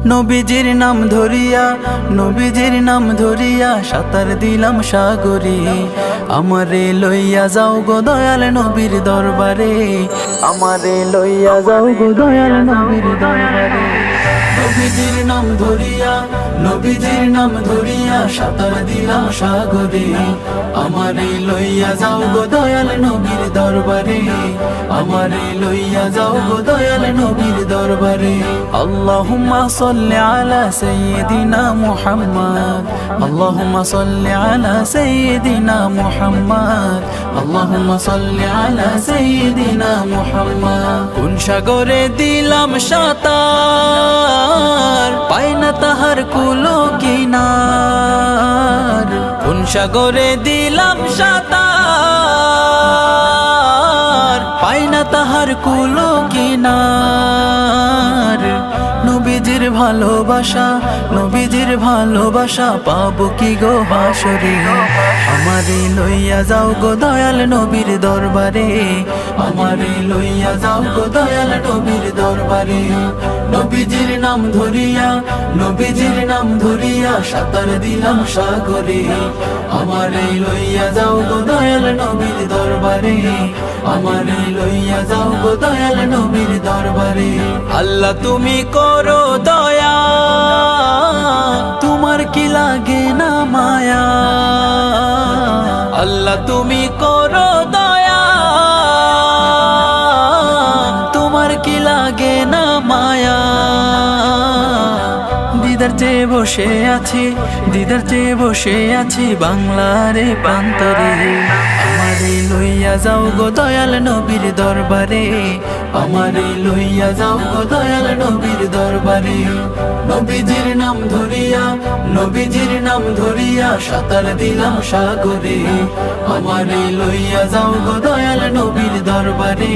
নবীজির নাম ধরিয়া, নবীজির নাম ধরিয়া সাঁতার দিলাম সাগরে। আমারে লইয়া যাও গো দয়াল নবীর দরবারে, আমারে লইয়া যাও গো দয়াল নবীর দরবারে। নবীজির নাম ধরিয়া, নবীজির নাম ধরিয়া সাঁতার দিলাম সাগরে। আমারে লইয়া যাও গো দয়াল নবীর দরবারে, আমারে লইয়া যাও গো দয়াল নবীর দরবারে। আল্লাহুম্মা সাল্লি আলা সাইয়্যিদিনা মুহাম্মদ, আল্লাহুম্মা সাল্লি আলা সাইয়্যিদিনা মুহাম্মদ, আল্লাহুম্মা সাল্লি আলা সাইয়্যিদিনা মুহাম্মদ। কোন সাগরে দিলাম সাঁতার, পাই না তাহার কুলো কিনার। কোন সাগরে দিলাম সাঁতার, পাই না তাহার কুলো কিনার। নবীজির ভালোবাসা, নবীজির ভালোবাসা পাবো কি গো হাসরে। আমারে লইয়া যাও গো দয়াল নবীর দরবারে, আমারে লইয়া যাও গো দয়াল নবীর দরবারে। নবীজির নাম ধরিয়া, নবীজির নাম ধরিয়া সাঁতার দিলাম সাগরে। আমারে লইয়া যাও গো দয়াল নবীর দরবারে, আমারে লইয়া যাও গো দয়াল নবীর দরবারে। আল্লাহ তুমি করো দয়া, তোমার কি লাগে না মায়া। আল্লাহ তুমি করো দয়া, তোমার কি লাগে না মায়া। দিদার চেয়ে বসে আছি, দিদার চেয়ে বসে আছি বাংলারে প্রান্তরে। আমারে লইয়া যাও গো দয়াল নবীর দরবারে, আমারে লইয়া যাও গো দয়াল নবীর দরবারে। নবীজির নাম ধরিয়া, নবীজির নাম ধরিয়া সাঁতার দিলাম সাগরে। আমারে লইয়া যাও গো দয়াল নবীর দরবারে,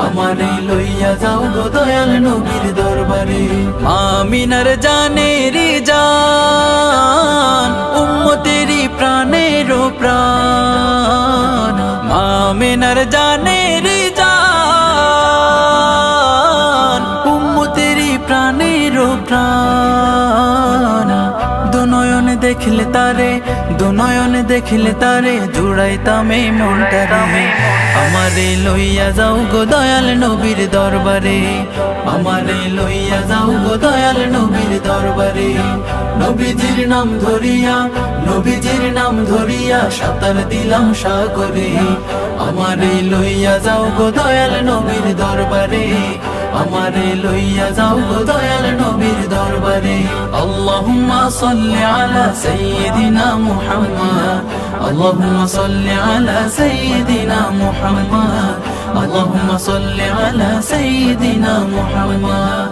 আমারে লইয়া যাও গো দয়াল নবীর দরবারে। আমিনার জানেরি জান, উম্মতেরি প্রাণের প্রাণ। আমিনার জানেরি জান, উম্মতেরি প্রাণের প্রাণ। দুনয়ন দেখলে তারে, দুনয়ন দেখলে তারে জুড়াইতাম এই মনটারে। আমারে লইয়া যাও গো দয়াল নবীর দরবারে, আমারে লইয়া যাও গো দয়াল নবীর দরবারে। নবীজির নাম ধরিয়া, নবীজির নাম ধরিয়া সাঁতার দিলাম সাগরে। আমারে লইয়া যাও গো দয়াল নবীর দরবারে, আমারে লইয়া যাও গো দয়াল নবীর দরবারে। আল্লাহুম্মা সাল্লি আলা সাইয়্যিদিনা মুহাম্মদ, আল্লাহুম্মা সাল্লি আলা সাইয়্যিদিনা মুহাম্মদ, আল্লাহুম্মা সাল্লি আলা সাইয়্যিদিনা মুহাম্মদ।